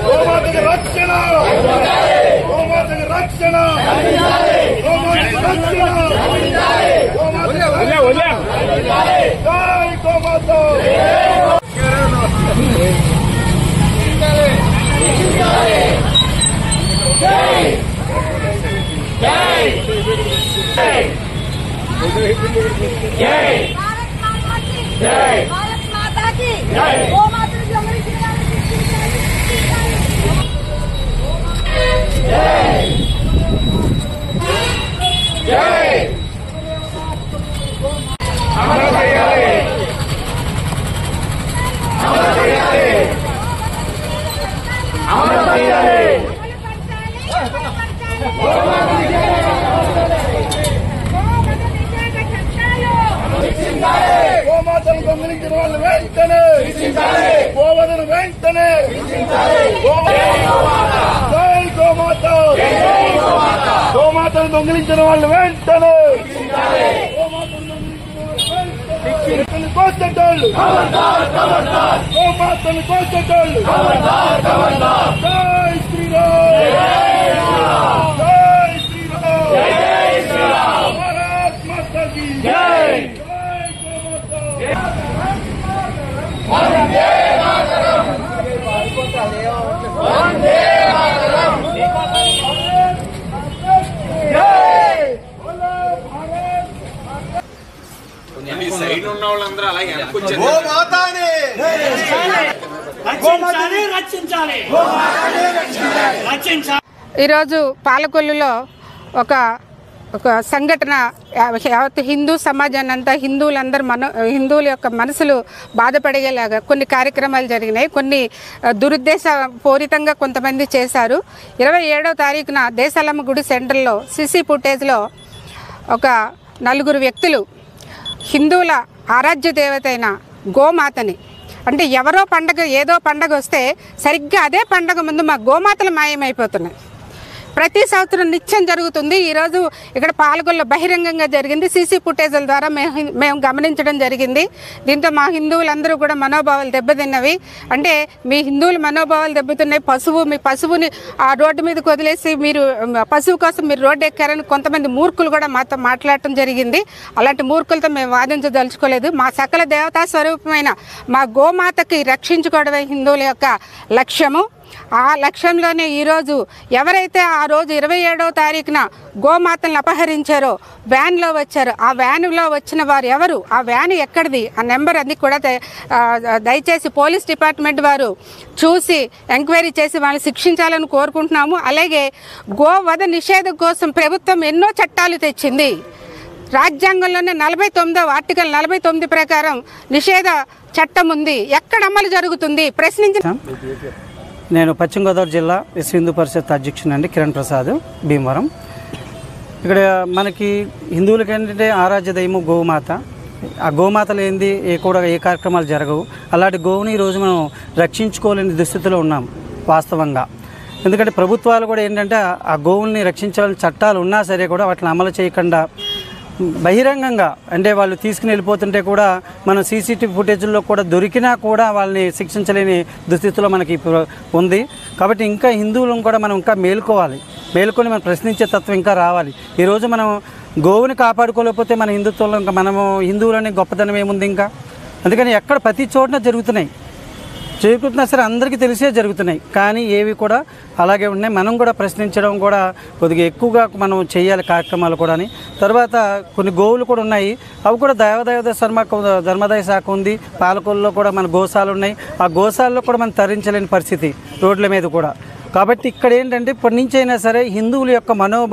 గోమాతకి రక్షణ, గోమాతకి రక్షణ, గోమాతకి రక్షణ, జై గోమాత. भारत माता की जय। गोमाता की जय जय। अमर చేయాలి, అమర చేయాలి, అమర చేయాలి. గోమాతను దొంగిలించిన వాళ్ళు వెంటనే గోవధను వెంటనే. జై గోమాత. గోమాతను దొంగిలించిన వాళ్ళు వెంటనే కోసేటోళ్ళు, గోమాతను కోసేటోళ్ళు. జై శ్రీరామ్, జై శ్రీరామ్, భారత్ మాతా కీ జై. వందే మాతరం, వందే మాతరం, జై బోలో భారత్. సైడ్ ఉన్న వాళ్ళందరూ అలాగే వెనకొచ్చారు. ఈరోజు పాలకొల్లులో ఒక సంఘటన యావత్ హిందూ సమాజాన్ని అంతా హిందువుల యొక్క మనసులు బాధపడేలాగా కొన్ని కార్యక్రమాలు జరిగినాయి. కొన్ని దురుద్దేశపూరితంగా కొంతమంది చేశారు. 27వ తారీఖున దేశాలమ్మ గుడి సెంటర్లో సీసీ ఫుటేజ్లో ఒక 4 వ్యక్తులు హిందువుల ఆరాధ్య దేవత అయిన గోమాతని, అంటే ఎవరో పండగ ఏదో పండగ వస్తే సరిగ్గా అదే పండగ ముందు మా గోమాతలు మాయమైపోతున్నాయి. ప్రతి సంవత్సరం నిత్యం జరుగుతుంది. ఈరోజు ఇక్కడ పాల్గొల్లో బహిరంగంగా జరిగింది. సీసీ ఫుటేజ్ల ద్వారా మేము గమనించడం జరిగింది. దీంతో మా హిందువులందరూ కూడా మనోభావాలు దెబ్బతిన్నవి. అంటే మీ హిందువుల మనోభావాలు దెబ్బతిన్నాయి. మీ పశువుని ఆ రోడ్డు మీదకి వదిలేసి మీరు పశువు కోసం మీరు రోడ్డు ఎక్కారని కొంతమంది మూర్ఖులు కూడా మాతో మాట్లాడటం జరిగింది. అలాంటి మూర్ఖులతో మేము వాదించదలుచుకోలేదు. మా సకల దేవతా స్వరూపమైన మా గోమాతకి రక్షించుకోవడమే హిందువుల యొక్క లక్ష్యము. ఆ లక్ష్యంలోనే ఈరోజు ఎవరైతే ఆ రోజు 27వ తారీఖున గోమాతలను అపహరించారో వ్యాన్లో వచ్చారు. ఆ వ్యాన్లో వచ్చిన వారు ఎవరు, ఆ వ్యాన్ ఎక్కడిది, ఆ నెంబర్ అది కూడా దయచేసి పోలీస్ డిపార్ట్మెంట్ వారు చూసి ఎంక్వైరీ చేసి వాళ్ళని శిక్షించాలని కోరుకుంటున్నాము. అలాగే గోవధ నిషేధం కోసం ప్రభుత్వం ఎన్నో చట్టాలు తెచ్చింది. రాజ్యాంగంలోనే 49వ ఆర్టికల్ 49 ప్రకారం నిషేధ చట్టం ఉంది. ఎక్కడ అమలు జరుగుతుంది ప్రశ్నించిన. నేను పశ్చిమ గోదావరి జిల్లా విశ్వ హిందూ పరిషత్ అధ్యక్షునండి, కిరణ్ ప్రసాద్, భీమవరం. ఇక్కడ మనకి హిందువులకి ఏంటంటే ఆరాధ్య దైవం గోమాత. ఆ గోమాత లేనిది ఏ కార్యక్రమాలు జరగవు. అలాంటి గోవుని ఈరోజు మనం రక్షించుకోలేని దుస్థితిలో ఉన్నాం వాస్తవంగా. ఎందుకంటే ప్రభుత్వాలు కూడా ఏంటంటే ఆ గోవుల్ని రక్షించాలని చట్టాలు ఉన్నా సరే కూడా వాటిని అమలు చేయకుండా బహిరంగంగా, అంటే వాళ్ళు తీసుకుని వెళ్ళిపోతుంటే కూడా మనం సీసీటీవీ ఫుటేజ్లో కూడా దొరికినా కూడా వాళ్ళని శిక్షించలేని దుస్థితిలో మనకి ఉంది. కాబట్టి ఇంకా హిందువులను కూడా మనం ఇంకా మేలుకొని మనం ప్రశ్నించే తత్వం ఇంకా రావాలి. ఈరోజు మనం గోవుని కాపాడుకోలేకపోతే మన హిందుత్వంలో ఇంకా మనము హిందువులని గొప్పతనం ఏముంది ఇంకా. అందుకని ఎక్కడ ప్రతి చోటన జరుగుతున్నా సరే అందరికీ తెలిసే జరుగుతున్నాయి, కానీ ఏవి కూడా అలాగే ఉన్నాయి. మనం కూడా ప్రశ్నించడం కూడా కొద్దిగా ఎక్కువగా మనం చేయాలి కార్యక్రమాలు కూడా. తర్వాత కొన్ని గోవులు కూడా ఉన్నాయి, అవి కూడా ధర్మాదాయ శాఖ ఉంది. పాలకొల్లో కూడా మన గోశాలు ఉన్నాయి. ఆ గోశాలలో కూడా మనం తరించలేని పరిస్థితి రోడ్ల మీద కూడా. కాబట్టి ఇక్కడ ఏంటంటే ఇప్పటి నుంచి అయినా సరే హిందువుల యొక్క మనోభావం